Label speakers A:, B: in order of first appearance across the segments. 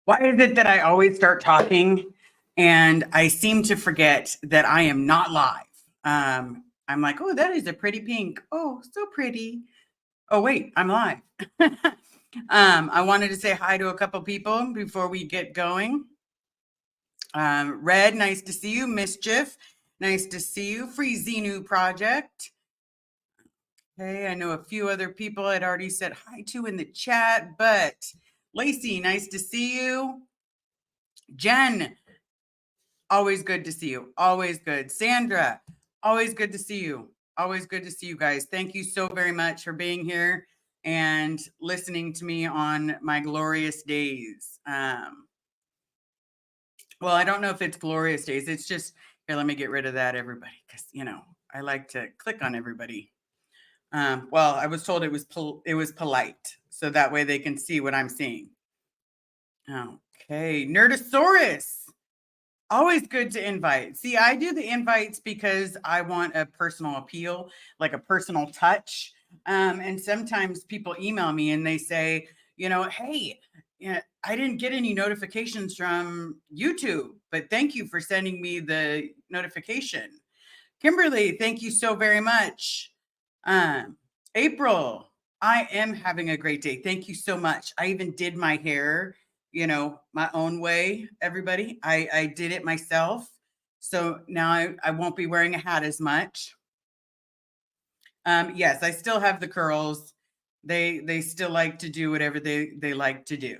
A: Why is it that I always start talking and I seem to forget that I am not live? I'm like, oh, that is a pretty pink. Oh, so pretty. Oh, wait, I'm live. I wanted to say hi to a couple people before we get going. Red, nice to see you. Mischief, nice to see you. Free Xenu Project. Okay, I know a few other people I'd already said hi to in the chat, but Lacey, nice to see you. Jen, always good to see you. Always good. Sandra, always good to see you. Always good to see you guys. Thank you so very much for being here and listening to me on my glorious days. Well, I don't know if it's glorious days. It's just, here, let me get rid of that, everybody, because, I like to click on everybody. Well, I was told it was polite, so that way they can see what I'm seeing. Okay, Nerdosaurus. Always good to invite. See, I do the invites because I want a personal appeal, like a personal touch. And sometimes people email me and they say, hey, I didn't get any notifications from YouTube, but thank you for sending me the notification. Kimberly, thank you so very much. April, I am having a great day. Thank you so much. I even did my hair, my own way, everybody. I did it myself. So now I won't be wearing a hat as much. Yes, I still have the curls. They still like to do whatever they like to do.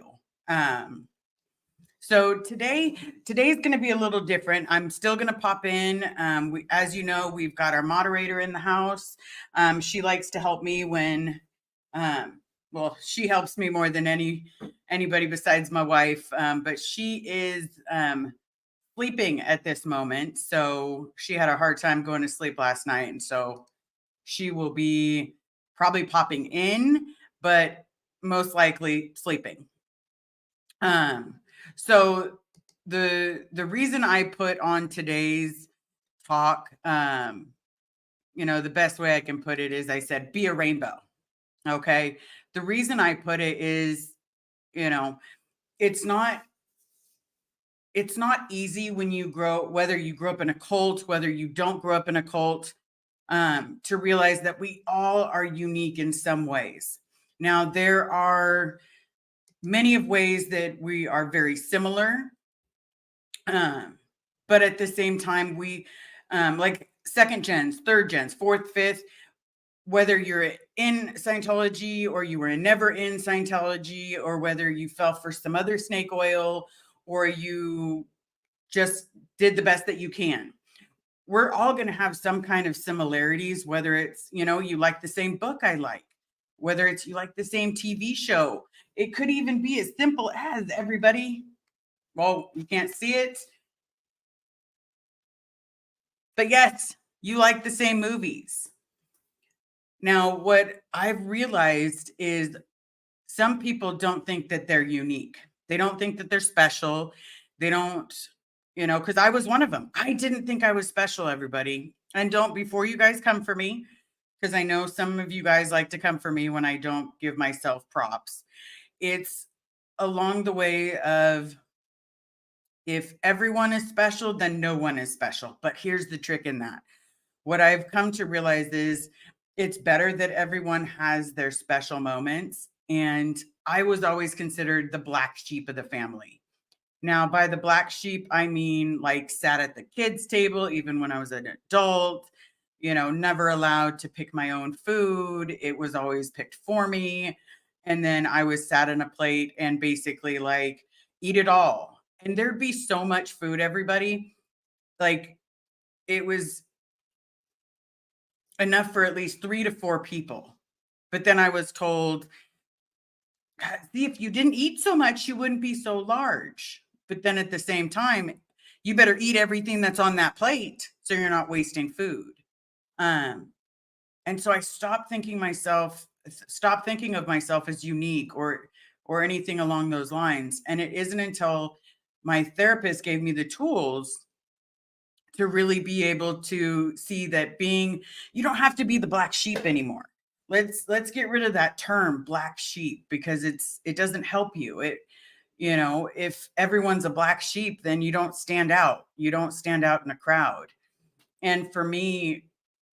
A: So today's going to be a little different. I'm still going to pop in. As you know, we've got our moderator in the house. She likes to help me when, well, she helps me more than anybody besides my wife. But she is sleeping at this moment. So she had a hard time going to sleep last night. And so she will be probably popping in, but most likely sleeping. So the reason I put on today's talk, the best way I can put it is I said, be a rainbow. Okay. The reason I put it is, it's not easy when you whether you grow up in a cult, whether you don't grow up in a cult, to realize that we all are unique in some ways. Now, there are many of ways that we are very similar. But at the same time, we like second gens, third gens, fourth, fifth, whether you're in Scientology or you were never in Scientology, or whether you fell for some other snake oil or you just did the best that you can. We're all going to have some kind of similarities, whether it's, you like the same book I like, whether it's you like the same TV show. It could even be as simple as everybody. Well, you can't see it, but yes, you like the same movies. Now, what I've realized is some people don't think that they're unique. They don't think that they're special. They don't, because I was one of them. I didn't think I was special, everybody. And don't, before you guys come for me, because I know some of you guys like to come for me when I don't give myself props. It's along the way of, if everyone is special, then no one is special. But here's the trick in that. What I've come to realize is it's better that everyone has their special moments. And I was always considered the black sheep of the family. Now, by the black sheep, I mean like sat at the kids' table, even when I was an adult, never allowed to pick my own food. It was always picked for me. And then I was sat on a plate and basically like eat it all. And there'd be so much food, everybody. Like it was enough for at least 3 to 4 people. But then I was told, see, if you didn't eat so much, you wouldn't be so large. But then at the same time, you better eat everything that's on that plate so you're not wasting food. And so I stopped thinking of myself as unique or anything along those lines. And it isn't until my therapist gave me the tools to really be able to see that you don't have to be the black sheep anymore. Let's get rid of that term black sheep, because it doesn't help you. You know, if everyone's a black sheep, then you don't stand out. You don't stand out in a crowd. And for me,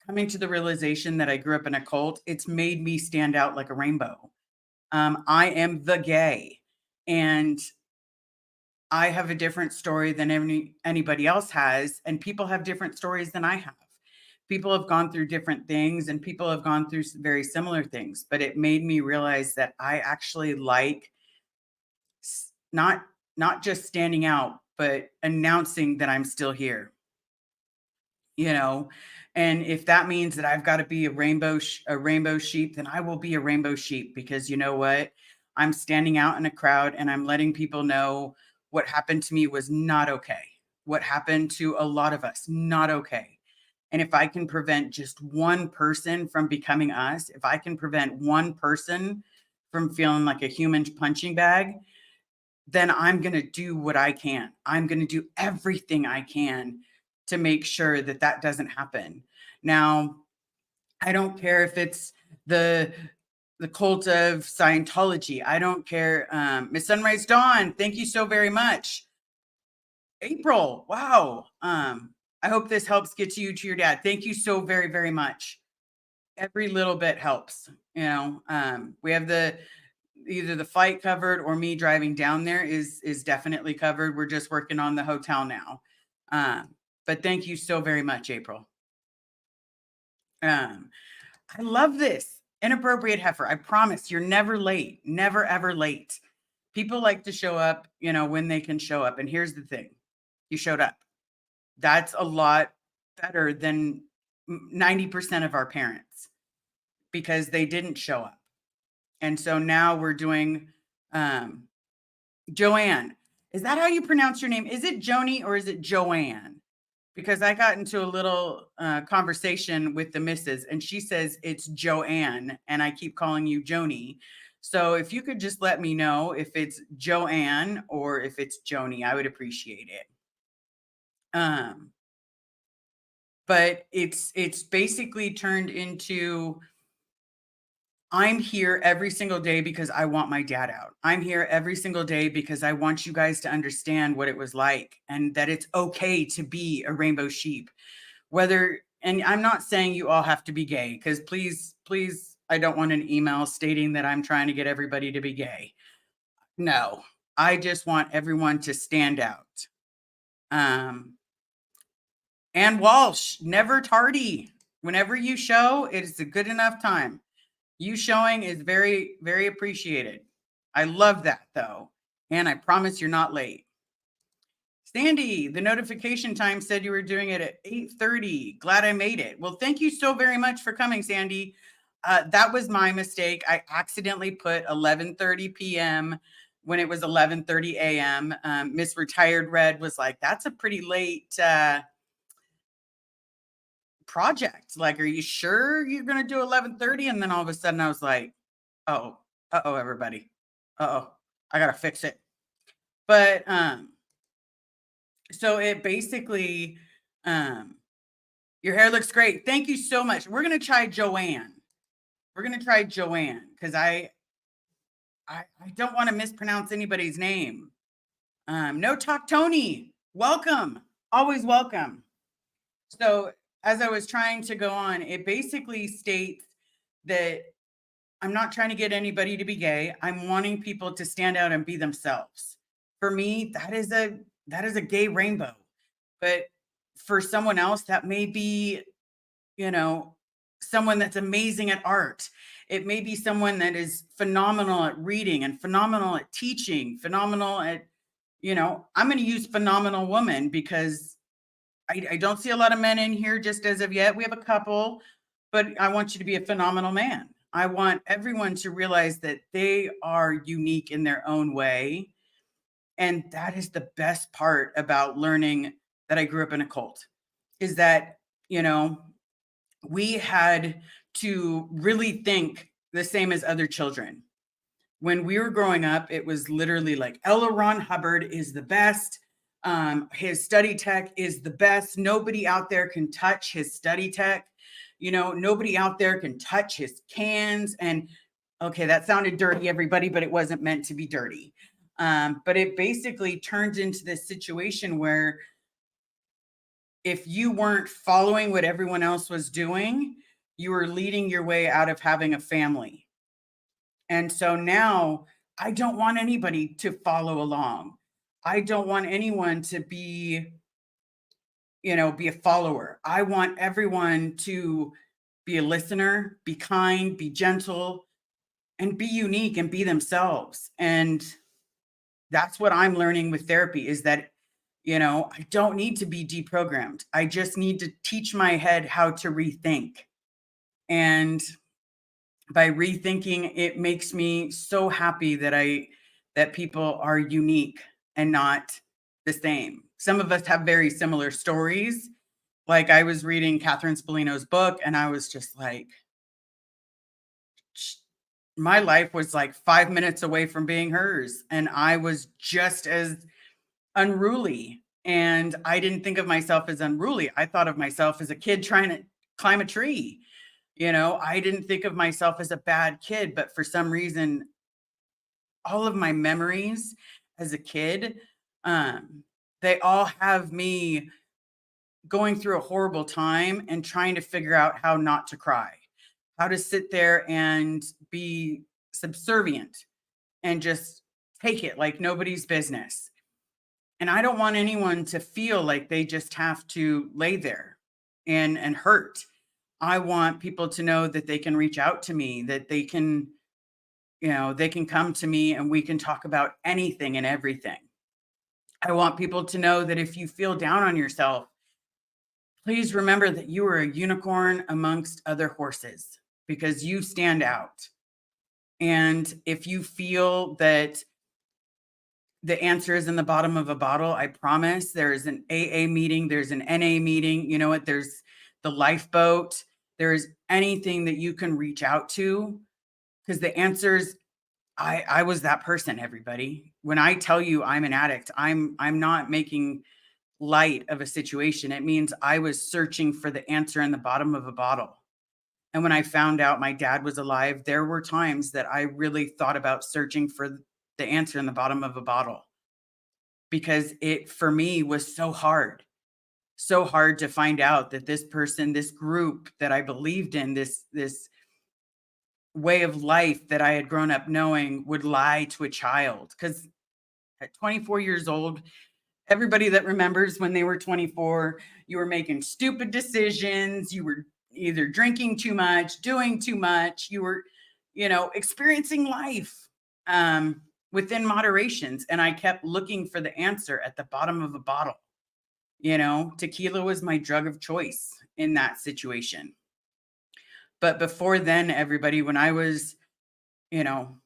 A: coming to the realization that I grew up in a cult, it's made me stand out like a rainbow. I am the gay, and I have a different story than anybody else has, and people have different stories than I have. People have gone through different things, and people have gone through very similar things. But it made me realize that I actually like not just standing out, but announcing that I'm still here. You know, and if that means that I've got to be a rainbow sheep, then I will be a rainbow sheep, because you know what, I'm standing out in a crowd and I'm letting people know what happened to me was not okay, what happened to a lot of us, not okay. And if I can prevent just one person from becoming us, if I can prevent one person from feeling like a human punching bag, then I'm going to do what I can. I'm going to do everything I can to make sure that that doesn't happen. Now, I don't care if it's the cult of Scientology. I don't care. Miss Sunrise Dawn, thank you so very much. April, wow. I hope this helps get you to your dad. Thank you so very, very much. Every little bit helps. You know, we have either the flight covered or me driving down there is definitely covered. We're just working on the hotel now. But thank you so very much, April. I love this. Inappropriate heifer. I promise you're never late. Never, ever late. People like to show up, you know, when they can show up. And here's the thing. You showed up. That's a lot better than 90% of our parents, because they didn't show up. And so now we're doing Joanne. Is that how you pronounce your name? Is it Joni or is it Joanne? Because I got into a little conversation with the missus, and she says it's Joanne, and I keep calling you Joni. So if you could just let me know if it's Joanne or if it's Joni, I would appreciate it. But it's basically turned into, I'm here every single day because I want my dad out. I'm here every single day because I want you guys to understand what it was like, and that it's okay to be a rainbow sheep. And I'm not saying you all have to be gay, because please, please, I don't want an email stating that I'm trying to get everybody to be gay. No, I just want everyone to stand out. And Walsh, never tardy. Whenever you show, it is a good enough time. You showing is very, very appreciated. I love that, though. And I promise you're not late. Sandy, the notification time said you were doing it at 8:30. Glad I made it. Well, thank you so very much for coming, Sandy. That was my mistake. I accidentally put 11:30 p.m. when it was 11:30 a.m. Miss Retired Red was like, that's a pretty late project. Like, are you sure you're going to do 11:30? And then all of a sudden I was like, oh, everybody. I got to fix it. But, so it basically, your hair looks great. Thank you so much. We're going to try Joanne. Because I don't want to mispronounce anybody's name. No Talk Tony. Welcome. Always welcome. So as I was trying to go on, it basically states that I'm not trying to get anybody to be gay. I'm wanting people to stand out and be themselves. For me, that is a gay rainbow. But for someone else, that may be, you know, someone that's amazing at art. It may be someone that is phenomenal at reading and phenomenal at teaching, phenomenal at, you know, I'm going to use phenomenal woman, because I don't see a lot of men in here just as of yet. We have a couple, but I want you to be a phenomenal man. I want everyone to realize that they are unique in their own way. And that is the best part about learning that I grew up in a cult, is that, you know, we had to really think the same as other children. When we were growing up, it was literally like, Ella Ron Hubbard is the best. His study tech is the best. Nobody out there can touch his study tech. You know, nobody out there can touch his cans. And okay, that sounded dirty, everybody, but it wasn't meant to be dirty. But it basically turned into this situation where if you weren't following what everyone else was doing, you were leading your way out of having a family. And so now I don't want anybody to follow along. I don't want anyone to be a follower. I want everyone to be a listener, be kind, be gentle, and be unique and be themselves. And that's what I'm learning with therapy is that, I don't need to be deprogrammed. I just need to teach my head how to rethink. And by rethinking, it makes me so happy that people are unique and not the same. Some of us have very similar stories. Like I was reading Catherine Spallino's book and I was just like, my life was like 5 minutes away from being hers. And I was just as unruly. And I didn't think of myself as unruly. I thought of myself as a kid trying to climb a tree. I didn't think of myself as a bad kid, but for some reason, all of my memories as a kid, they all have me going through a horrible time and trying to figure out how not to cry, how to sit there and be subservient and just take it like nobody's business. And I don't want anyone to feel like they just have to lay there and hurt. I want people to know that they can reach out to me, that they can come to me and we can talk about anything and everything. I want people to know that if you feel down on yourself, please remember that you are a unicorn amongst other horses because you stand out. And if you feel that the answer is in the bottom of a bottle, I promise there's an AA meeting, there's an NA meeting, you know what? There's the lifeboat, there's anything that you can reach out to because the answers I was that person, everybody. When I tell you I'm an addict, I'm not making light of a situation. It means I was searching for the answer in the bottom of a bottle. And when I found out my dad was alive, there were times that I really thought about searching for the answer in the bottom of a bottle because it for me was so hard to find out that this person, this group that I believed in, this way of life that I had grown up knowing would lie to a child. Because at 24 years old, everybody that remembers when they were 24, you were making stupid decisions. You were either drinking too much, doing too much. You were, experiencing life within moderations. And I kept looking for the answer at the bottom of a bottle. Tequila was my drug of choice in that situation. But before then, everybody, when I was, you know,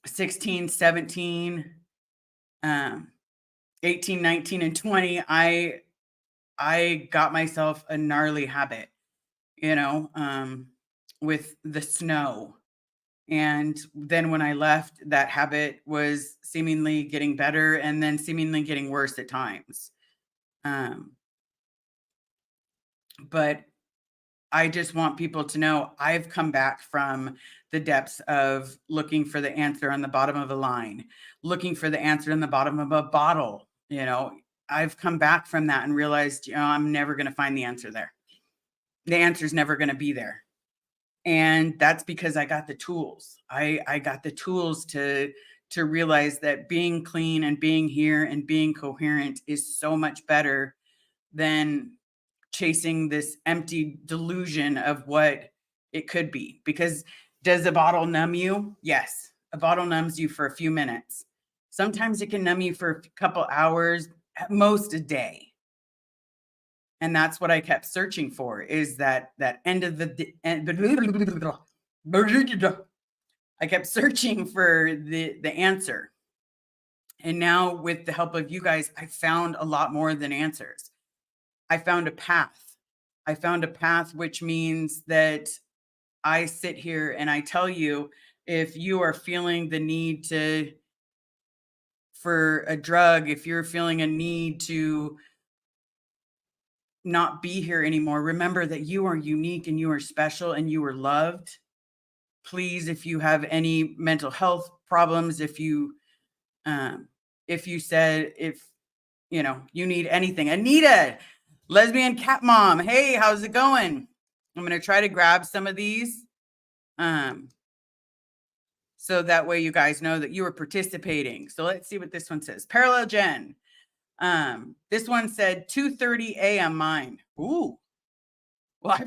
A: 16, 17, 18, 19, and 20, I got myself a gnarly habit, you know, with the snow. And then when I left, that habit was seemingly getting better and then seemingly getting worse at times. Um, but I just want people to know I've come back from the depths of looking for the answer on the bottom of a line, looking for the answer in the bottom of a bottle. I've come back from that and realized, I'm never going to find the answer there. The answer's never going to be there. And that's because I got the tools. I got the tools to realize that being clean and being here and being coherent is so much better than chasing this empty delusion of what it could be. Because does a bottle numb you? Yes, a bottle numbs you for a few minutes. Sometimes it can numb you for a couple hours, at most a day. And that's what I kept searching for is that end of the I kept searching for the answer. And now with the help of you guys, I found a lot more than answers. I found a path. I found a path, which means that I sit here and I tell you, if you are feeling the need for a drug, if you're feeling a need to not be here anymore, remember that you are unique and you are special and you are loved. Please, if you have any mental health problems, if you If you said, if you need anything. Anita, lesbian cat mom. Hey, how's it going? I'm going to try to grab some of these. So that way you guys know that you are participating. So let's see what this one says. Parallel Jen. This one said 2:30 a.m. mine. Ooh. Well,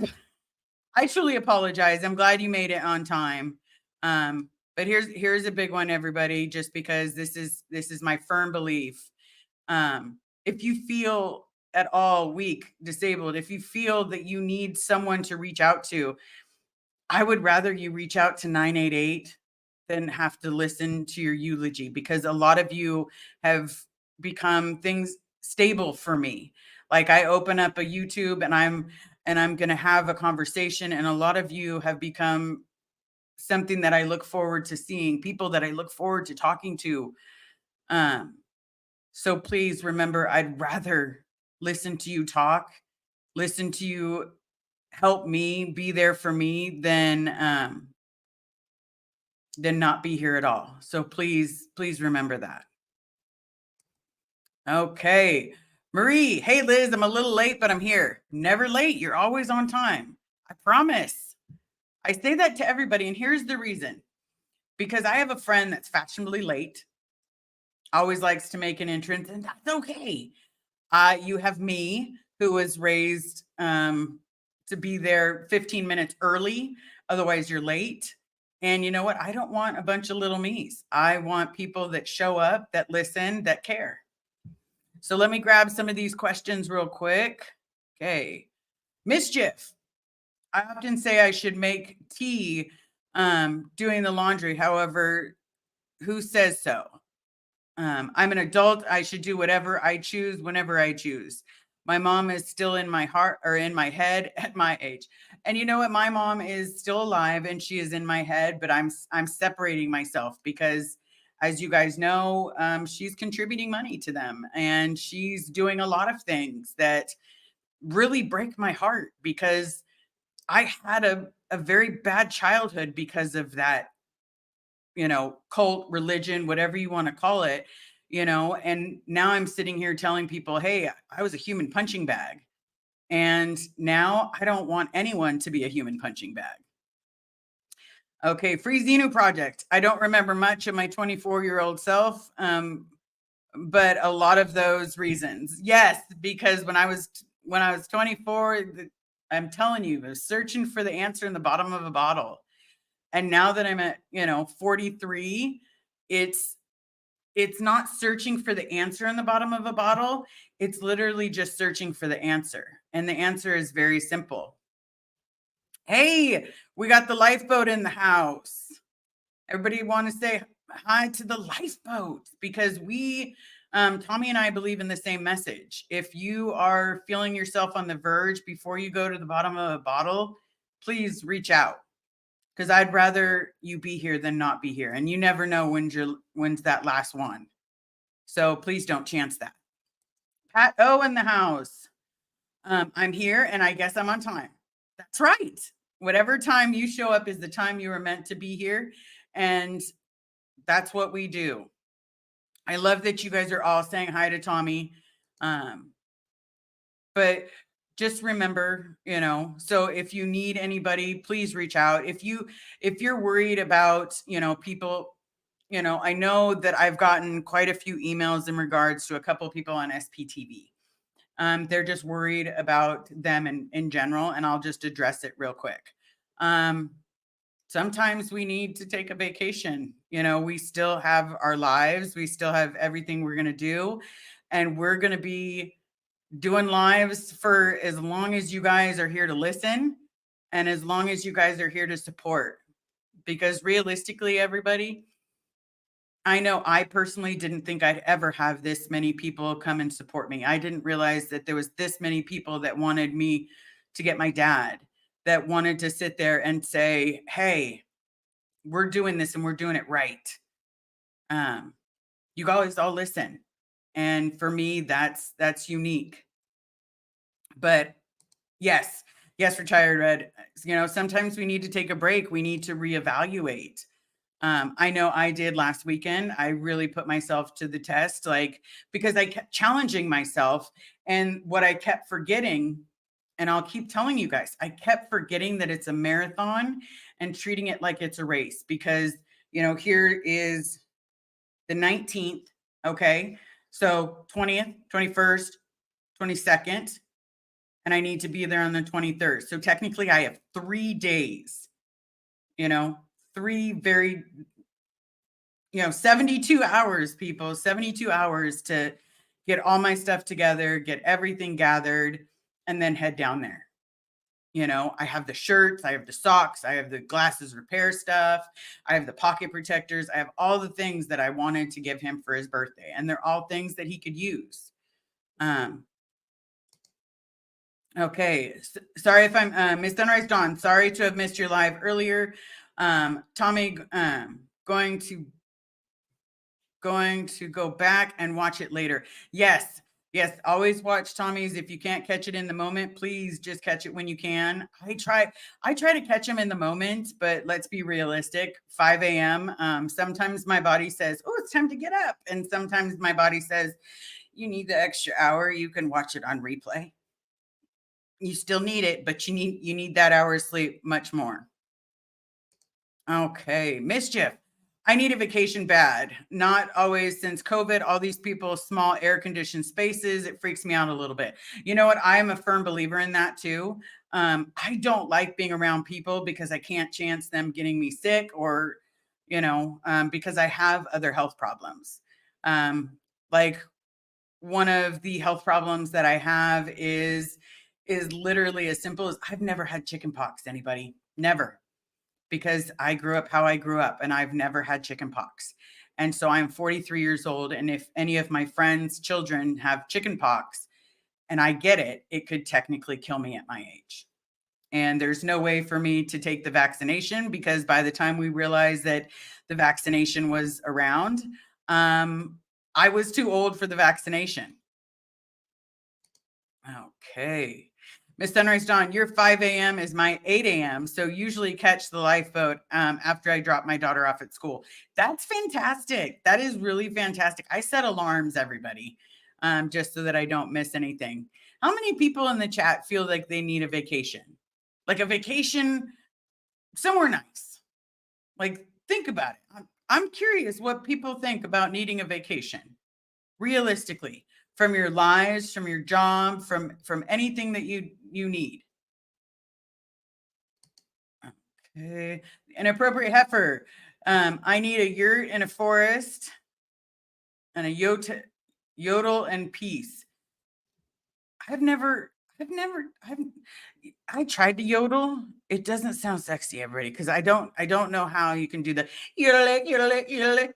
A: I truly apologize. I'm glad you made it on time. But here's a big one, everybody, just because this is my firm belief. If you feel at all weak, disabled, if you feel that you need someone to reach out to, I would rather you reach out to 988 than have to listen to your eulogy, because a lot of you have become things stable for me. Like, I open up a YouTube and I'm going to have a conversation, and a lot of you have become something that I look forward to seeing, people that I look forward to talking to. So please remember, I'd rather listen to you talk, listen to you help me, be there for me, than not be here at all. So please remember that. Okay. Marie, hey Liz, I'm a little late, but I'm here. Never late. You're always on time. I promise. I say that to everybody, and here's the reason. Because I have a friend that's fashionably late, always likes to make an entrance, and that's okay. You have me, who was raised to be there 15 minutes early, otherwise you're late. And you know what? I don't want a bunch of little me's. I want people that show up, that listen, that care. So let me grab some of these questions real quick. Okay. Mischief. I often say I should make tea doing the laundry. However, who says so? I'm an adult. I should do whatever I choose whenever I choose. My mom is still in my heart, or in my head, at my age. And you know what? My mom is still alive and she is in my head, but I'm separating myself because, as you guys know, she's contributing money to them, and she's doing a lot of things that really break my heart, because I had a very bad childhood because of that, cult, religion, whatever you want to call it, and now I'm sitting here telling people, hey, I was a human punching bag. And now I don't want anyone to be a human punching bag. Okay, Free Xenu Project. I don't remember much of my 24-year-old self, but a lot of those reasons. Yes, because when I was 24, I'm telling you, I was searching for the answer in the bottom of a bottle. And now that I'm at, 43, it's not searching for the answer in the bottom of a bottle. It's literally just searching for the answer. And the answer is very simple. Hey, we got the lifeboat in the house. Everybody want to say hi to the lifeboat, because we, Tommy and I, believe in the same message. If you are feeling yourself on the verge before you go to the bottom of a bottle, please reach out, because I'd rather you be here than not be here. And you never know when's that last one. So please don't chance that. Pat O in the house. I'm here and I guess I'm on time. That's right. Whatever time you show up is the time you were meant to be here. And that's what we do. I love that you guys are all saying hi to Tommy. But just remember, so if you need anybody, please reach out. If you're worried about, people, I know that I've gotten quite a few emails in regards to a couple people on SPTV. They're just worried about them in general, and I'll just address it real quick. Sometimes we need to take a vacation. We still have our lives. We still have everything we're going to do, and we're going to be doing lives for as long as you guys are here to listen, and as long as you guys are here to support. Because realistically, everybody, I know I personally didn't think I'd ever have this many people come and support me. I didn't realize that there was this many people that wanted me to get my dad, that wanted to sit there and say, hey, we're doing this and we're doing it right. You guys all listen. And for me, that's unique. But yes, Retired Red, sometimes we need to take a break. We need to reevaluate. I know I did last weekend. I really put myself to the test, like, because I kept challenging myself. And what I kept forgetting, and I'll keep telling you guys, I kept forgetting that it's a marathon and treating it like it's a race because, here is the 19th. Okay. So 20th, 21st, 22nd, and I need to be there on the 23rd. So technically, I have 3 days, you know, three very 72 hours, people, 72 hours to get all my stuff together, get everything gathered, and then head down there. I have the shirts, I have the socks, I have the glasses repair stuff, I have the pocket protectors, I have all the things that I wanted to give him for his birthday, and they're all things that he could use. Okay, sorry if I'm Miss Sunrise Dawn. Sorry to have missed your live earlier. Tommy, going to go back and watch it later. Yes. Always watch Tommy's. If you can't catch it in the moment, please just catch it when you can. I try to catch them in the moment, but let's be realistic. 5 a.m. Sometimes my body says, "Oh, it's time to get up," and sometimes my body says, "You need the extra hour. You can watch it on replay. You still need it, but you need that hour of sleep much more." Okay, mischief. I need a vacation bad. Not always since COVID, all these people, small air conditioned spaces, it freaks me out a little bit. You know what? I am a firm believer in that too. I don't like being around people because I can't chance them getting me sick or, because I have other health problems. Like one of the health problems that I have is literally as simple as I've never had chicken pox, anybody. Never, because I grew up how I grew up and I've never had chicken pox. And so I'm 43 years old. And if any of my friends' children have chicken pox and I get it, it could technically kill me at my age. And there's no way for me to take the vaccination because by the time we realized that the vaccination was around, I was too old for the vaccination. Okay. Miss Sunrise Dawn, your 5 a.m. is my 8 a.m. So usually catch the lifeboat after I drop my daughter off at school. That's fantastic. That is really fantastic. I set alarms, everybody, just so that I don't miss anything. How many people in the chat feel like they need a vacation? Like a vacation somewhere nice. Like, think about it. I'm curious what people think about needing a vacation realistically, from your lives, from your job, from anything that you need. Okay. An appropriate heifer. I need a yurt in a forest and a yodel and peace. I tried to yodel. It doesn't sound sexy, everybody, because I don't know how you can do the yodel it, yodel it, yodel it.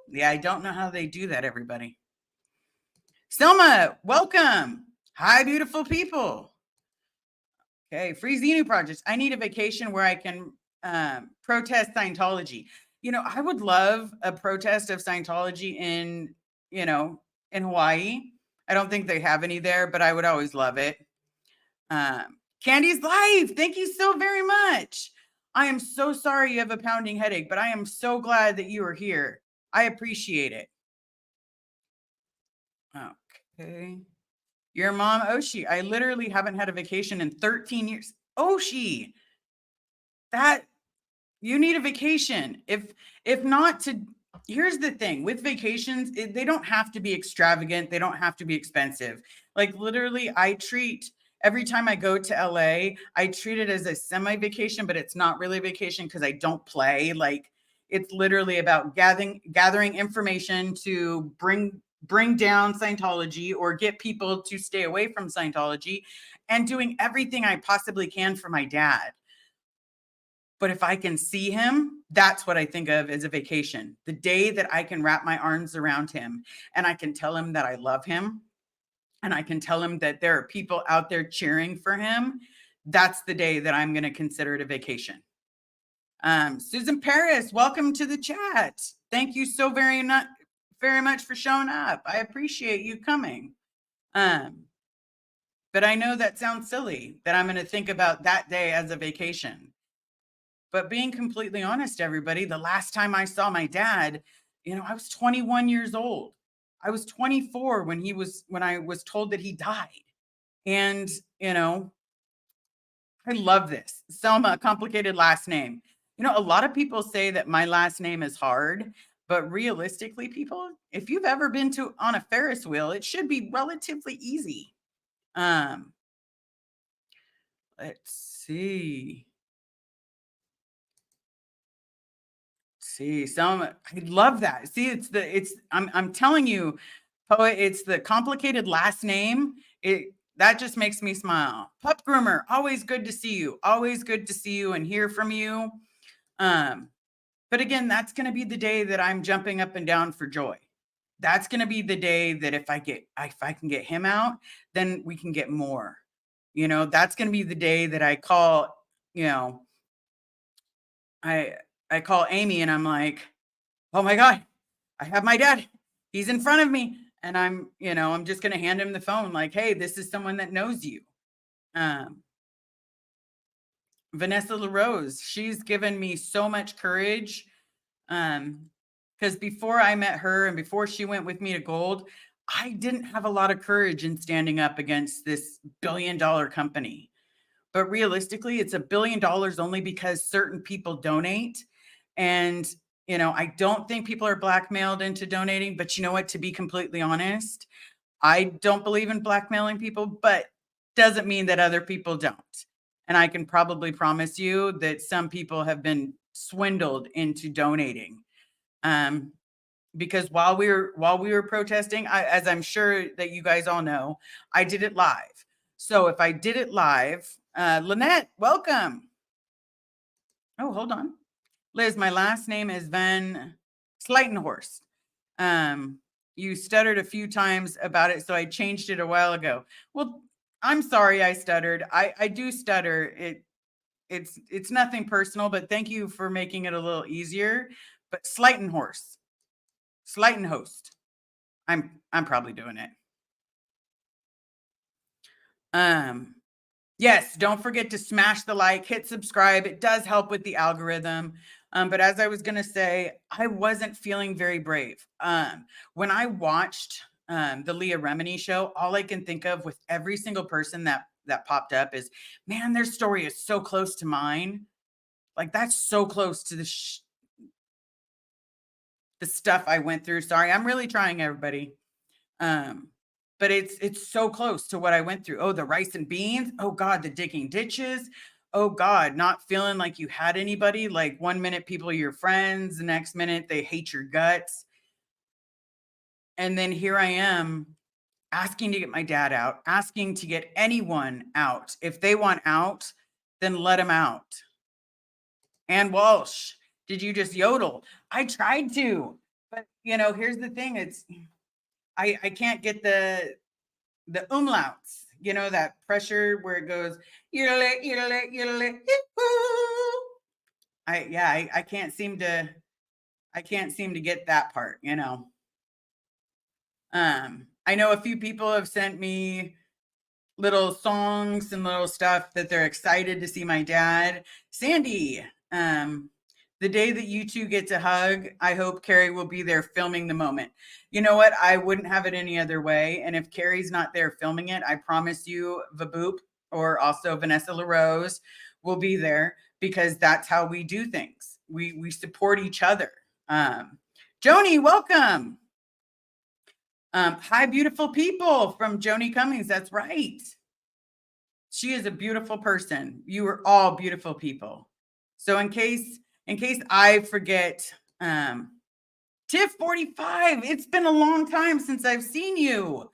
A: Yeah, I don't know how they do that, everybody. Selma, welcome. Hi, beautiful people. Okay, free Xenu projects. I need a vacation where I can protest Scientology. I would love a protest of Scientology in Hawaii. I don't think they have any there, but I would always love it. Candy's live. Thank you so very much. I am so sorry you have a pounding headache, but I am so glad that you are here. I appreciate it. Okay. Your mom, Oshi. I literally haven't had a vacation in 13 years. Oshi, that you need a vacation. If not to, here's the thing with vacations, they don't have to be extravagant. They don't have to be expensive. Like literally, I treat every time I go to LA, I treat it as a semi-vacation, but it's not really a vacation because I don't play. Like it's literally about gathering information to bring down Scientology or get people to stay away from Scientology and doing everything I possibly can for my dad. But if I can see him, that's what I think of as a vacation. The day that I can wrap my arms around him and I can tell him that I love him and I can tell him that there are people out there cheering for him, that's the day that I'm going to consider it a vacation. Susan Paris, welcome to the chat. Thank you so very much for showing up. I appreciate you coming. But I know that sounds silly that I'm going to think about that day as a vacation. But being completely honest, everybody, the last time I saw my dad, I was 21 years old. I was 24 when I was told that he died. And, you know, I love this. Selma, complicated last name. A lot of people say that my last name is hard, but realistically, people, if you've ever been to on a Ferris wheel, it should be relatively easy. Um, let's see. See, I love that. See, I'm telling you, poet, it's the complicated last name. That just makes me smile. Pup groomer, always good to see you. Always good to see you and hear from you. Um, but again, that's going to be the day that I'm jumping up and down for joy. That's going to be the day that if I can get him out, then we can get more. That's going to be the day that I call, you know, I I call Amy and I'm like, "Oh my god, I have my dad. He's in front of me." And I'm just going to hand him the phone like, "Hey, this is someone that knows you." Um, Vanessa LaRose, she's given me so much courage. Because before I met her and before she went with me to gold, I didn't have a lot of courage in standing up against this $1 billion company. But realistically, it's $1 billion only because certain people donate. And, I don't think people are blackmailed into donating. But you know what? To be completely honest, I don't believe in blackmailing people, but doesn't mean that other people don't. And I can probably promise you that some people have been swindled into donating. Um, because while we were protesting, as I'm sure that you guys all know, I did it live. So if I did it live, Lynette, welcome. Oh, hold on. Liz, my last name is Van Sleitenhorst. Um, you stuttered a few times about it, so I changed it a while ago. Well, I'm sorry I stuttered. I do stutter. It's nothing personal, but thank you for making it a little easier. But Sleitenhorst, Sleitenhost. I'm probably doing it. Um, yes, don't forget to smash the like, hit subscribe. It does help with the algorithm. But as I was gonna say, I wasn't feeling very brave. When I watched the Leah Remini show, all I can think of with every single person that popped up is, man, their story is so close to mine. Like that's so close to the stuff I went through. Sorry, I'm really trying, everybody. Um, but it's so close to what I went through. Oh, the rice and beans. Oh God, the digging ditches. Oh God, not feeling like you had anybody. Like one minute people are your friends, the next minute they hate your guts. And then here I am asking to get my dad out, asking to get anyone out. If they want out, then let them out. And Walsh, did you just yodel? I tried to, but here's the thing. I can't get the umlauts, that pressure where it goes, yodel, yodel, yodel, I can't seem to get that part. I know a few people have sent me little songs and little stuff that they're excited to see my dad. Sandy, the day that you two get to hug, I hope Carrie will be there filming the moment. You know what? I wouldn't have it any other way. And if Carrie's not there filming it, I promise you, Vaboop or also Vanessa LaRose will be there because that's how we do things. We support each other. Joni, welcome. Hi, beautiful people from Joni Cummings. That's right. She is a beautiful person. You are all beautiful people. So in case I forget, Tiff 45, it's been a long time since I've seen you.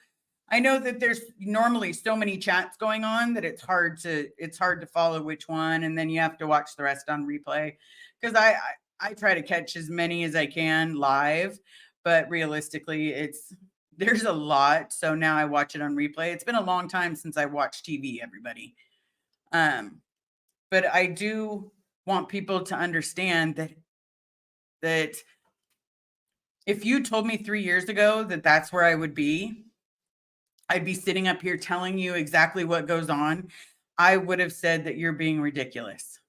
A: I know that there's normally so many chats going on that it's hard to follow which one, and then you have to watch the rest on replay. Because I try to catch as many as I can live, but realistically, there's a lot. So now I watch it on replay. It's been a long time since I watched TV, everybody. But I do want people to understand that if you told me 3 years ago that that's where I would be, I'd be sitting up here telling you exactly what goes on. I would have said that you're being ridiculous.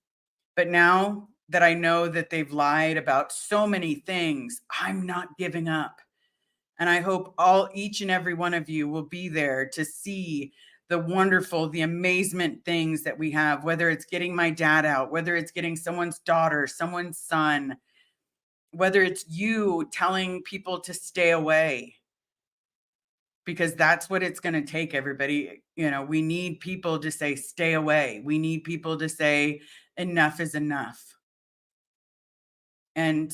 A: But now that I know that they've lied about so many things, I'm not giving up. And I hope each and every one of you will be there to see the wonderful, the amazement things that we have, whether it's getting my dad out, whether it's getting someone's daughter, someone's son, whether it's you telling people to stay away, because that's what it's going to take, everybody. We need people to say, stay away. We need people to say, enough is enough. And,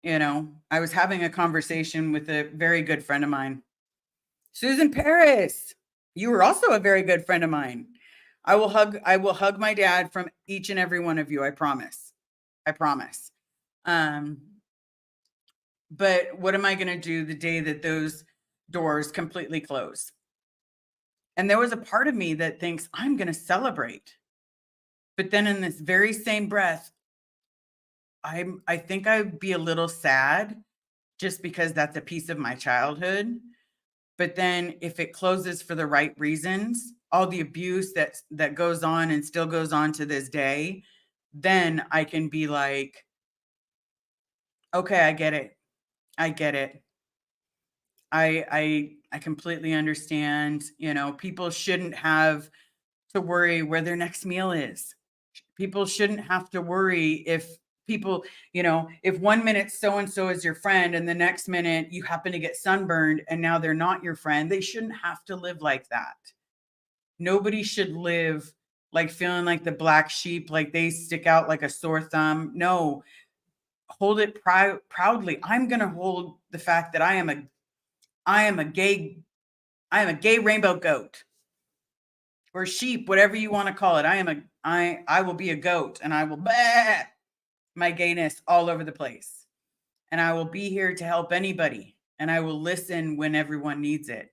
A: I was having a conversation with a very good friend of mine, Susan Paris. You were also a very good friend of mine. I will hug my dad from each and every one of you. I promise. I promise. Um, but what am I going to do the day that those doors completely close? And there was a part of me that thinks I'm going to celebrate. But then in this very same breath, I think I'd be a little sad just because that's a piece of my childhood. But then if it closes for the right reasons, all the abuse that goes on and still goes on to this day, then I can be like, okay, I get it. I get it. I completely understand. People shouldn't have to worry where their next meal is. People shouldn't have to worry if people, if 1 minute so and so is your friend and the next minute you happen to get sunburned and now they're not your friend. They shouldn't have to live like that. Nobody should live like feeling like the black sheep, like they stick out like a sore thumb. No, hold it proudly. I'm going to hold the fact that I am a gay rainbow goat or sheep, whatever you want to call it. I will be a goat, and I will my gayness all over the place. And I will be here to help anybody, and I will listen when everyone needs it.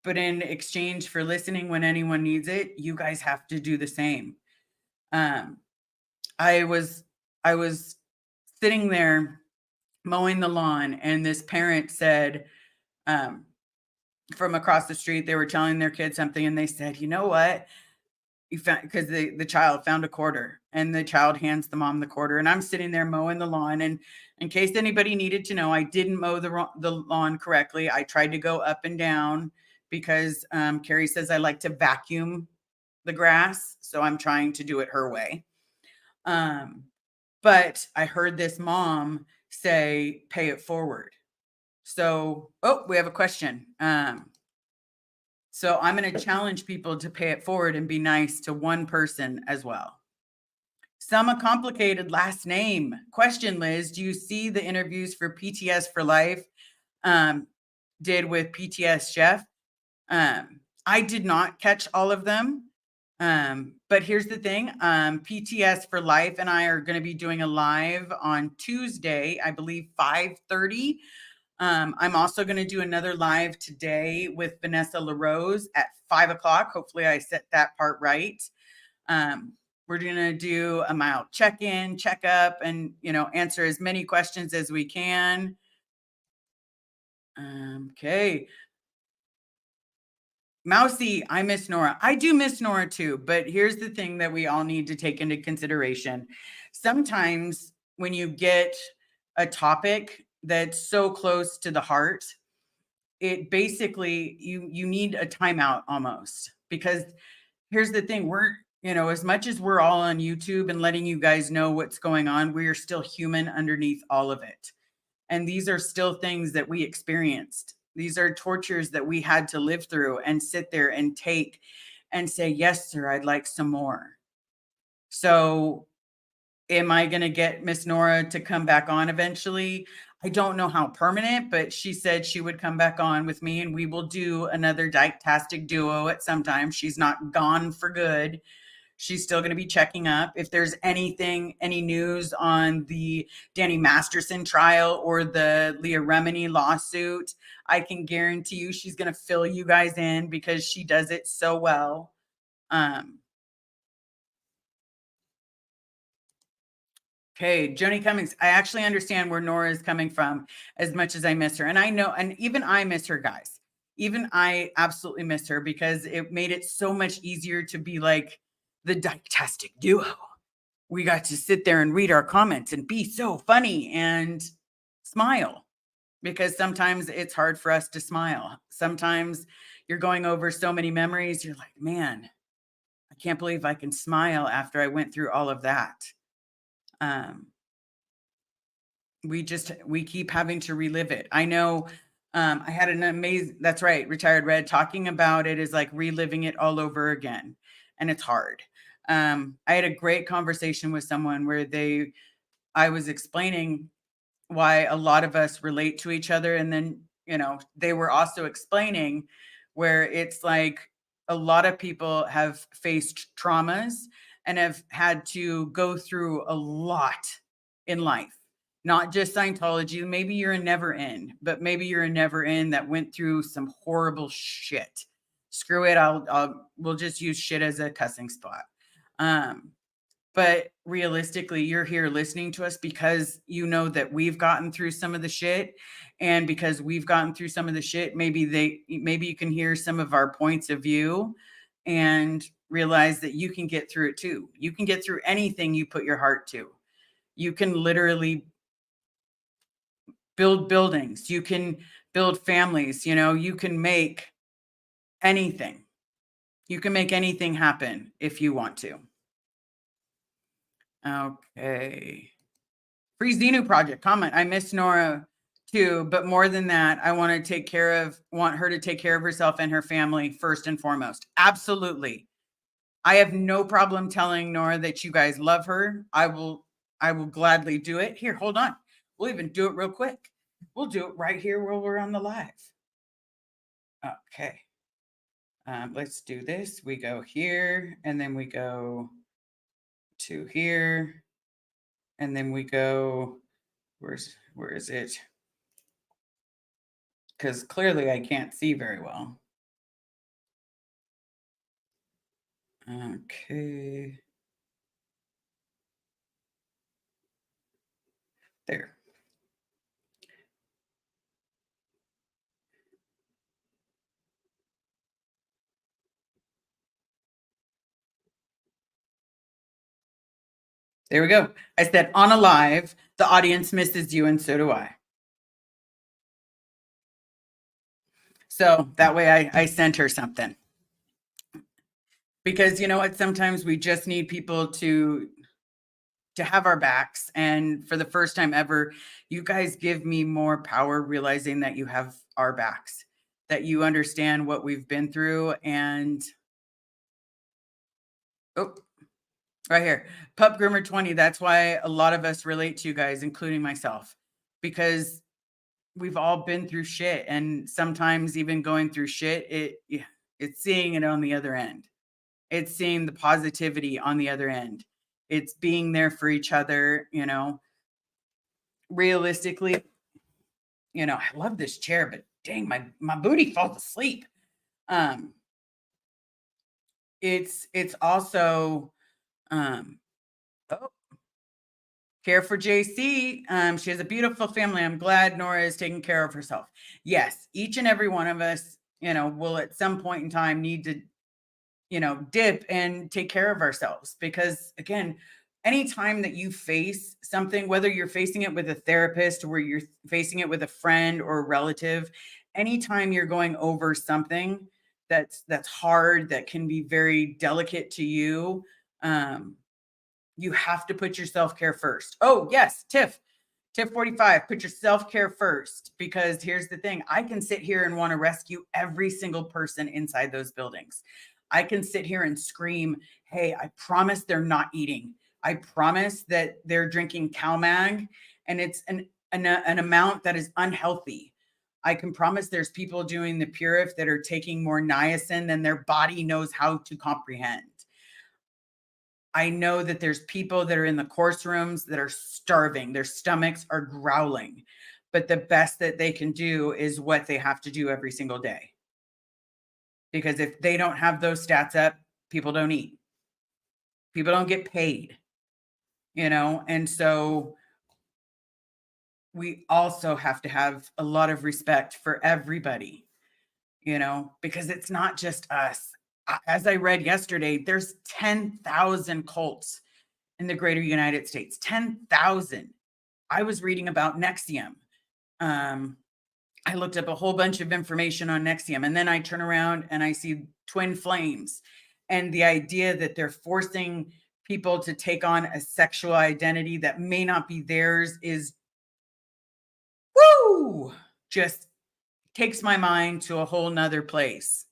A: But in exchange for listening when anyone needs it, you guys have to do the same. Um, I was I was sitting there mowing the lawn, and this parent said, um, from across the street, they were telling their kid something, and they said, "You know what? You found," because the child found a quarter, and the child hands the mom the quarter, and I'm sitting there mowing the lawn, and in case anybody needed to know, I didn't mow the lawn correctly. I tried to go up and down because Carrie says I like to vacuum the grass, so I'm trying to do it her way. Um, but I heard this mom say, "Pay it forward." So, oh, we have a question. So I'm going to challenge people to pay it forward and be nice to one person as well. Some a complicated last name. Question, Liz, do you see the interviews for PTS for Life did with PTS Jeff? I did not catch all of them. But here's the thing. PTS for Life and I are going to be doing a live on Tuesday, I believe 5:30. I'm also going to do another live today with Vanessa LaRose at 5:00. Hopefully I set that part right. We're going to do a mild check-in, check-up, and, answer as many questions as we can. Okay. Mousy, I miss Nora. I do miss Nora too, but here's the thing that we all need to take into consideration. Sometimes when you get a topic that's so close to the heart, it basically you need a timeout almost, because here's the thing, we're as much as we're all on YouTube and letting you guys know what's going on, we are still human underneath all of it. And these are still things that we experienced. These are tortures that we had to live through and sit there and take and say, yes, sir, I'd like some more. So am I going to get Miss Nora to come back on eventually? I don't know how permanent, but she said she would come back on with me and we will do another Dyke-tastic duo at some time. She's not gone for good. She's still going to be checking up. If there's any news on the Danny Masterson trial or the Leah Remini lawsuit, I can guarantee you she's going to fill you guys in because she does it so well. Okay, Joni Cummings, I actually understand where Nora is coming from as much as I miss her. And I know, and even I miss her, guys. Even I absolutely miss her because it made it so much easier to be like the Dyke-tastic duo. we got to sit there and read our comments and be so funny and smile, because sometimes it's hard for us to smile. Sometimes you're going over so many memories. You're like, man, I can't believe I can smile after I went through all of that. Um, we keep having to relive it. I know. I had an amazing, that's right, retired red, talking about it is like reliving it all over again, and it's hard. I had a great conversation with someone where I was explaining why a lot of us relate to each other, and then they were also explaining where it's like a lot of people have faced traumas and have had to go through a lot in life. Not just Scientology. Maybe you're a never in, but maybe you're a never in that went through some horrible shit. Screw it. We'll just use shit as a cussing spot. Um, but realistically, you're here listening to us because you know that we've gotten through some of the shit. And because we've gotten through some of the shit, maybe you can hear some of our points of view and realize that you can get through it too. You can get through anything you put your heart to. You can literally build buildings. You can build families. You can make anything. You can make anything happen if you want to. Okay. Free Xenu project comment. I miss Nora too, but more than that, I want her to take care of herself and her family first and foremost. Absolutely. I have no problem telling Nora that you guys love her. I will gladly do it. Here, hold on. We'll even do it real quick. We'll do it right here while we're on the live. Okay. Let's do this. We go here, and then we go to here, and then we go, where is it? Because clearly I can't see very well. Okay. There. There we go. I said on a live, the audience misses you, and so do I. So that way I sent her something. Because you know what? Sometimes we just need people to have our backs. And for the first time ever, you guys give me more power realizing that you have our backs, that you understand what we've been through. And oh, right here, Pup Groomer 20. That's why a lot of us relate to you guys, including myself, because we've all been through shit. And sometimes even going through shit, it's seeing it on the other end. It's seeing the positivity on the other end. It's being there for each other, realistically. I love this chair, but dang, my booty falls asleep. It's also oh, care for JC. She has a beautiful family. I'm glad Nora is taking care of herself. Yes, each and every one of us, will at some point in time need to dip and take care of ourselves. Because again, anytime that you face something, whether you're facing it with a therapist or you're facing it with a friend or a relative, anytime you're going over something that's hard, that can be very delicate to you, you have to put your self-care first. Oh yes, Tiff 45, put your self-care first. Because here's the thing, I can sit here and want to rescue every single person inside those buildings. I can sit here and scream, hey, I promise they're not eating. I promise that they're drinking CalMag, and it's an amount that is unhealthy. I can promise there's people doing the Purif that are taking more niacin than their body knows how to comprehend. I know that there's people that are in the course rooms that are starving. Their stomachs are growling, but the best that they can do is what they have to do every single day. Because if they don't have those stats up, people don't eat. People don't get paid, and so we also have to have a lot of respect for everybody, because it's not just us. As I read yesterday, there's 10,000 cults in the greater United States. 10,000. I was reading about Nexium. I looked up a whole bunch of information on Nexium, and then I turn around and I see twin flames. And the idea that they're forcing people to take on a sexual identity that may not be theirs is, woo, just takes my mind to a whole nother place.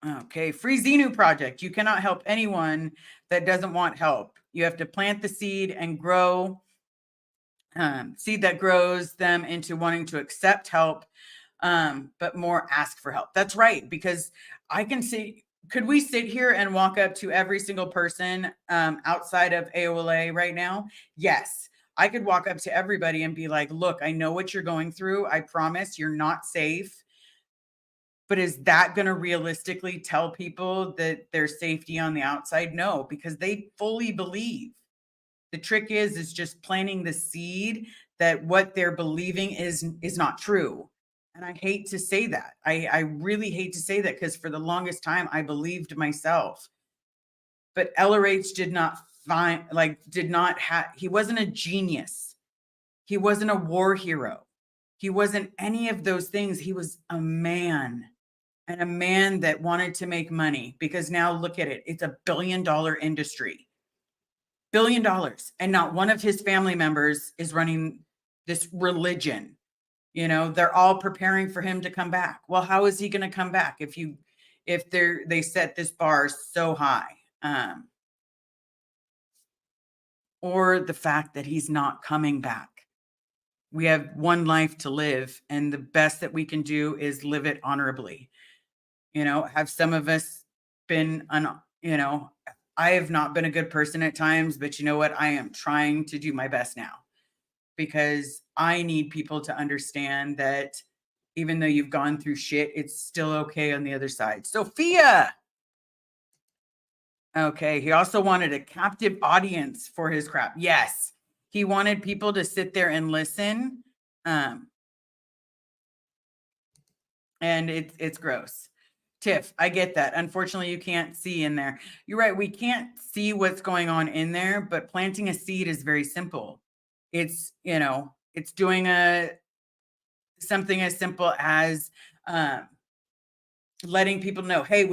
A: Okay, Free Xenu Project. You cannot help anyone that doesn't want help. You have to plant the seed and grow seed that grows them into wanting to accept help, but more ask for help. That's right, because I can see, could we sit here and walk up to every single person outside of AOLA right now? Yes. I could walk up to everybody and be like, look, I know what you're going through. I promise you're not safe. But is that going to realistically tell people that there's safety on the outside? No, because they fully believe. The trick is just planting the seed that what they're believing is not true. And I hate to say that. I really hate to say that, because for the longest time I believed myself. But LRH did not find, he wasn't a genius. He wasn't a war hero. He wasn't any of those things. He was a man, and a man that wanted to make money, because now look at it. It's $1 billion industry. $1 billion. And not one of his family members is running this religion. They're all preparing for him to come back. Well, how is he going to come back if they set this bar so high? Or the fact that he's not coming back. We have one life to live, and the best that we can do is live it honorably. Have some of us been, I have not been a good person at times, but you know what? I am trying to do my best now, because I need people to understand that even though you've gone through shit, it's still okay on the other side. Sophia. Okay. He also wanted a captive audience for his crap. Yes. He wanted people to sit there and listen. And it's gross. Tiff, I get that. Unfortunately, you can't see in there. You're right. We can't see what's going on in there, but planting a seed is very simple. It's, it's doing something as simple as letting people know, hey,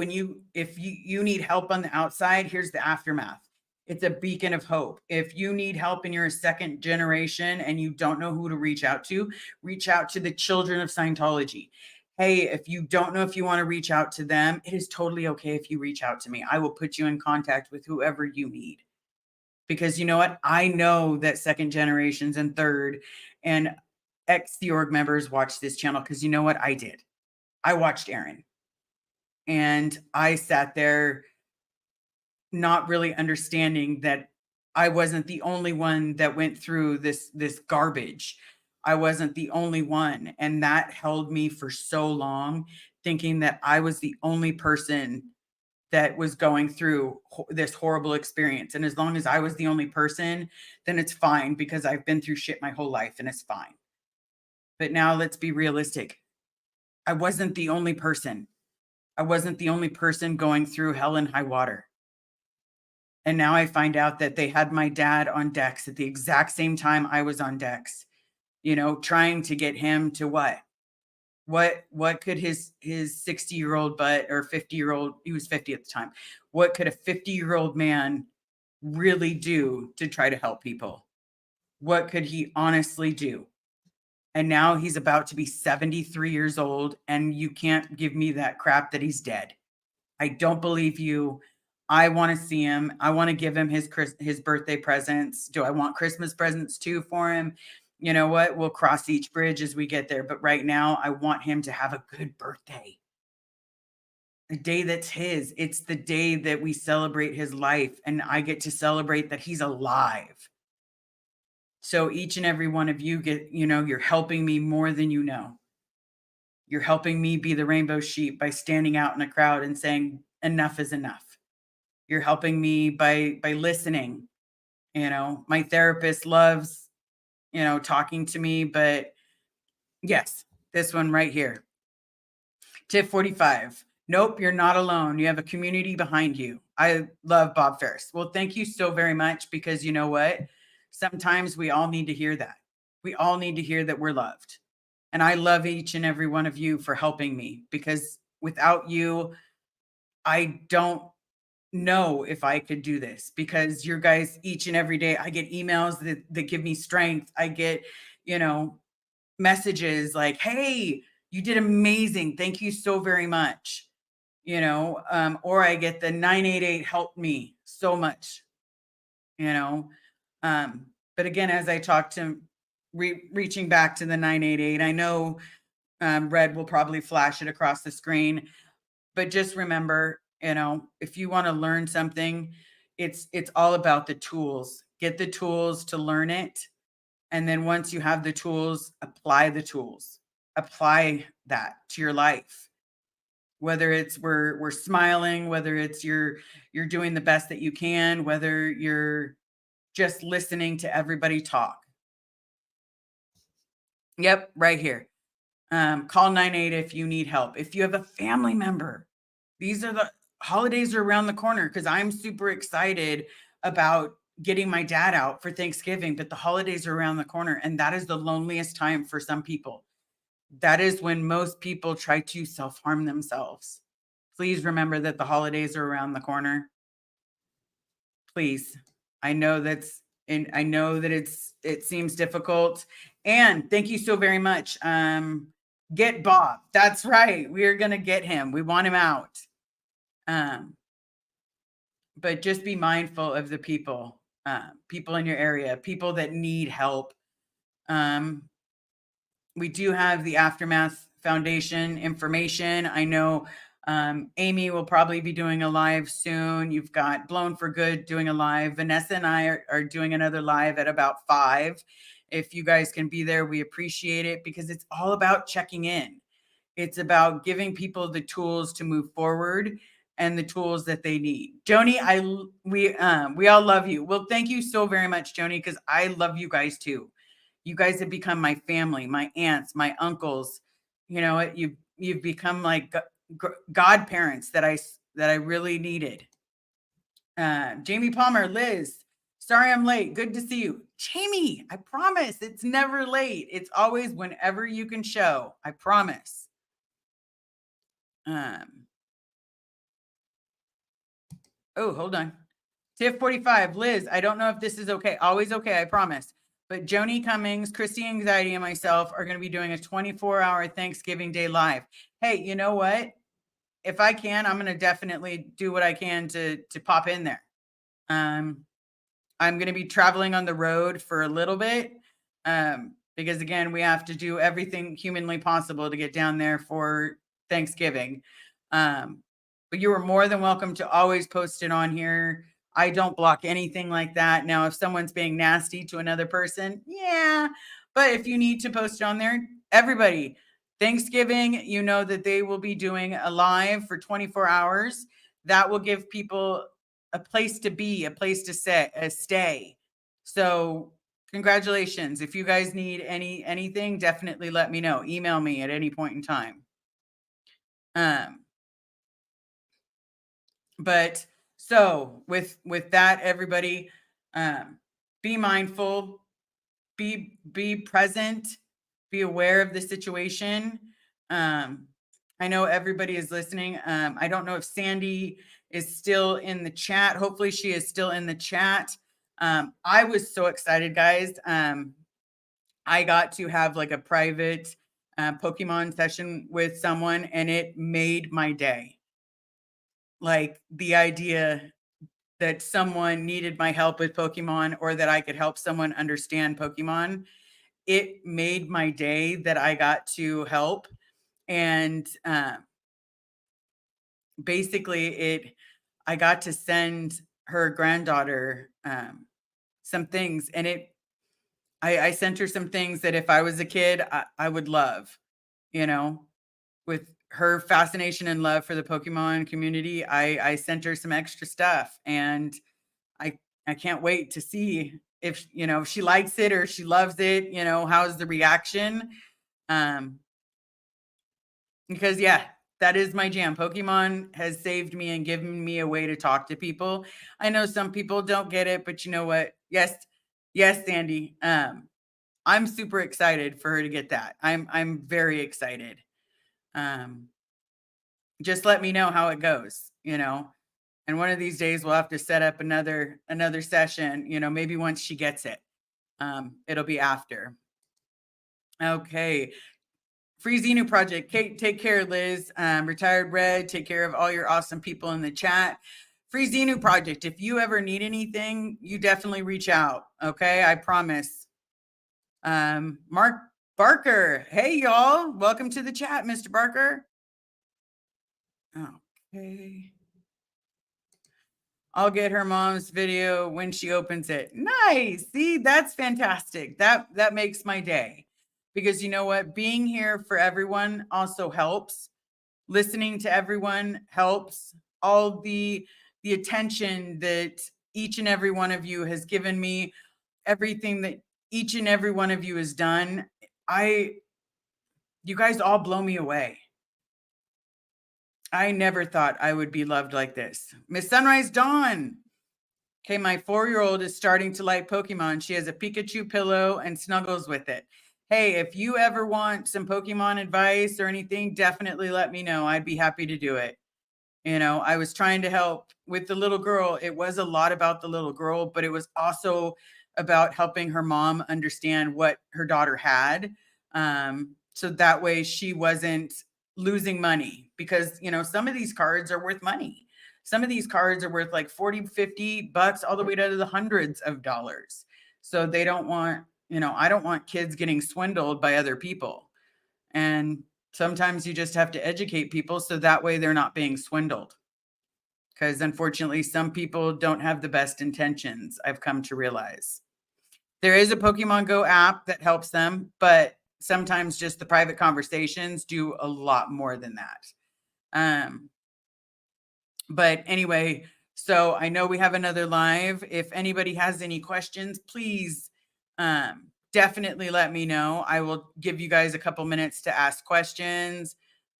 A: if you need help on the outside, here's the aftermath. It's a beacon of hope. If you need help and you're a second generation and you don't know who to reach out to the children of Scientology. Hey, if you don't know if you want to reach out to them, it is totally okay if you reach out to me. I will put you in contact with whoever you need. Because you know what? I know that second generations and third and ex-the org members watch this channel, because you know what? I did. I watched Aaron. And I sat there not really understanding that I wasn't the only one that went through this garbage. I wasn't the only one. And that held me for so long, thinking that I was the only person that was going through this horrible experience. And as long as I was the only person, then it's fine, because I've been through shit my whole life and it's fine. But now let's be realistic. I wasn't the only person. I wasn't the only person going through hell and high water. And now I find out that they had my dad on decks at the exact same time I was on decks, trying to get him to what? What could his 60-year-old butt, or 50-year-old, he was 50 at the time. What could a 50-year-old man really do to try to help people? What could he honestly do? And now he's about to be 73 years old, and you can't give me that crap that he's dead. I don't believe you. I want to see him. I want to give him his birthday presents. Do I want Christmas presents too for him? You know what? We'll cross each bridge as we get there. But right now, I want him to have a good birthday. A day that's his. It's the day that we celebrate his life, and I get to celebrate that he's alive. So each and every one of you you're helping me more than you know. You're helping me be the rainbow sheep by standing out in a crowd and saying, enough is enough. You're helping me by listening. My therapist loves, talking to me, but yes, this one right here. Tip 45. Nope, you're not alone. You have a community behind you. I love Bob Ferris. Well, thank you so very much, because you know what? Sometimes we all need to hear that. We all need to hear that we're loved. And I love each and every one of you for helping me, because without you, I don't know if I could do this, because your guys, each and every day, I get emails that give me strength. I get, you know, messages like, hey, you did amazing. Thank you so very much. Or I get the 988 helped me so much, you know. But again, as I talk to reaching back to the 988, I know Red will probably flash it across the screen, but just remember, if you want to learn something, it's all about the tools. Get the tools to learn it. And then once you have the tools, apply the tools. Apply that to your life. Whether it's we're smiling, whether it's you're doing the best that you can, whether you're just listening to everybody talk. Yep, right here. Call 98 if you need help. If you have a family member, these are the holidays are around the corner, because I'm super excited about getting my dad out for Thanksgiving, but the holidays are around the corner, and that is the loneliest time for some people. That is when most people try to self-harm themselves. Please remember that the holidays are around the corner. Please. I know that's and I know that it seems difficult. And thank you so very much. Get Bob. That's right. We are gonna get him. We want him out. Um, but just be mindful of the people in your area, people that need help. Um, we do have the Aftermath Foundation information. I know Amy will probably be doing a live soon. You've got Blown for Good doing a live. Vanessa and I are doing another live at about 5. If you guys can be there, we appreciate it, because it's all about checking in. It's about giving people the tools to move forward and the tools that they need. Joni, we all love you. Well, thank you so very much, Joni, because I love you guys too. You guys have become my family, my aunts, my uncles. You've become like godparents that I really needed. Jamie Palmer, Liz, sorry I'm late. Good to see you. Jamie, I promise it's never late. It's always whenever you can show. I promise. Oh, hold on. Tiff 45, Liz, I don't know if this is okay. Always okay, I promise. But Joni Cummings, Christy Anxiety, and myself are going to be doing a 24-hour Thanksgiving Day live. Hey, you know what? If I can, I'm going to definitely do what I can to pop in there. I'm going to be traveling on the road for a little bit, because again, we have to do everything humanly possible to get down there for Thanksgiving. But you are more than welcome to always post it on here. I don't block anything like that. Now, if someone's being nasty to another person, yeah. But if you need to post it on there, everybody, Thanksgiving, you know that they will be doing a live for 24 hours. That will give people a place to be, a place to stay. So congratulations. If you guys need anything, definitely let me know. Email me at any point in time. But so with that, everybody, be mindful, be present, be aware of the situation. I know everybody is listening. I don't know if Sandy is still in the chat. Hopefully she is still in the chat. I was so excited, guys. I got to have like a private Pokemon session with someone, and it made my day. Like the idea that someone needed my help with Pokemon, or that I could help someone understand Pokemon, it made my day that I got to help. And basically I got to send her granddaughter some things, and I sent her some things that if I was a kid, I would love, with her fascination and love for the Pokemon community. I sent her some extra stuff, and I can't wait to see if she likes it or she loves it. How's the reaction? Because yeah, That is my jam. Pokemon has saved me and given me a way to talk to people. I know some people don't get it, but you know what? Yes, yes, Sandy. I'm super excited for her to get that. I'm very excited. Um, just let me know how it goes, you know. And one of these days we'll have to set up another session, you know, maybe once she gets it. It'll be after. Okay. Free Xenu Project. Kate, take care, Liz. Retired Red, take care of all your awesome people in the chat. Free Xenu Project. If you ever need anything, you definitely reach out. Okay, I promise. Mark Barker. Hey, y'all. Welcome to the chat, Mr. Barker. Okay. I'll get her mom's video when she opens it. Nice. See, that's fantastic. That makes my day. Because you know what? Being here for everyone also helps. Listening to everyone helps. All the attention that each and every one of you has given me, everything that each and every one of you has done, you guys all blow me away. I never thought I would be loved like this. Miss Sunrise Dawn. Okay, my 4-year-old is starting to like Pokemon. She has a Pikachu pillow and snuggles with it. Hey, if you ever want some Pokemon advice or anything, definitely let me know. I'd be happy to do it. You know, I was trying to help with the little girl. It was a lot about the little girl, but it was also about helping her mom understand what her daughter had. So that way she wasn't losing money, because, you know, some of these cards are worth money. Some of these cards are worth like 40, 50 bucks, all the way to the hundreds of dollars. So they don't want, you know, I don't want kids getting swindled by other people. And sometimes you just have to educate people so that way they're not being swindled. Because unfortunately, some people don't have the best intentions, I've come to realize. There is a Pokemon Go app that helps them, but sometimes just the private conversations do a lot more than that. But anyway, so I know we have another live. If anybody has any questions, please definitely let me know. I will give you guys a couple minutes to ask questions.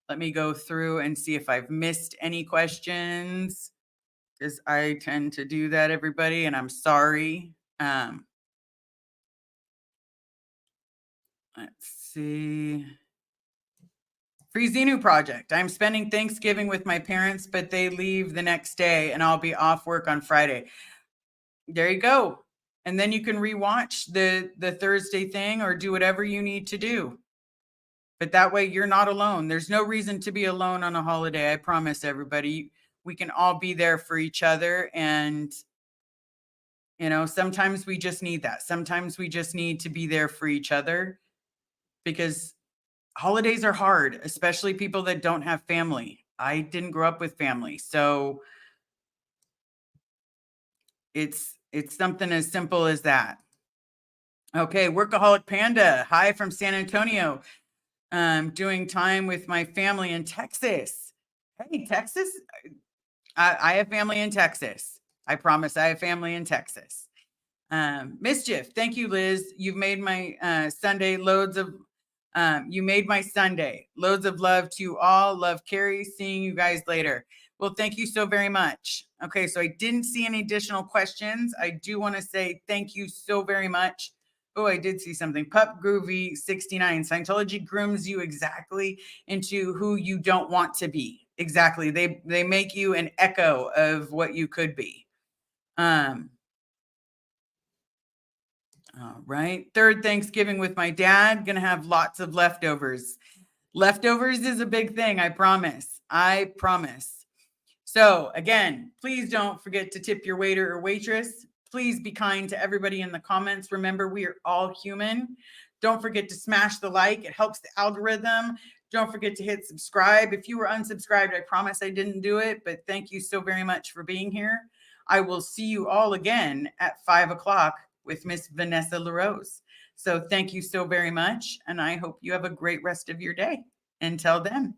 A: Let me go through and see if I've missed any questions, because I tend to do that, everybody, and I'm sorry. Let's see. Free Xenu Project. I'm spending Thanksgiving with my parents, but they leave the next day and I'll be off work on Friday. There you go. And then you can rewatch the Thursday thing or do whatever you need to do. But that way you're not alone. There's no reason to be alone on a holiday. I promise everybody. We can all be there for each other. And, you know, sometimes we just need that. Sometimes we just need to be there for each other, because holidays are hard, especially people that don't have family. I didn't grow up with family. So it's something as simple as that. Okay, Workaholic Panda. Hi from San Antonio. Doing time with my family in Texas. Hey, Texas. I have family in Texas. I promise I have family in Texas. Mischief. Thank you, Liz. You've made my Sunday you made my Sunday. Loads of love to you all. Love, Carrie. Seeing you guys later. Well, thank you so very much. Okay, so I didn't see any additional questions. I do want to say thank you so very much. Oh, I did see something. Pup Groovy 69. Scientology grooms you exactly into who you don't want to be. Exactly. They make you an echo of what you could be. All right. Third Thanksgiving with my dad. Gonna have lots of leftovers. Leftovers is a big thing. I promise. I promise. So again, please don't forget to tip your waiter or waitress. Please be kind to everybody in the comments. Remember, we are all human. Don't forget to smash the like. It helps the algorithm. Don't forget to hit subscribe. If you were unsubscribed, I promise I didn't do it, but thank you so very much for being here. I will see you all again at 5 o'clock with Miss Vanessa LaRose. So thank you so very much, and I hope you have a great rest of your day. Until then.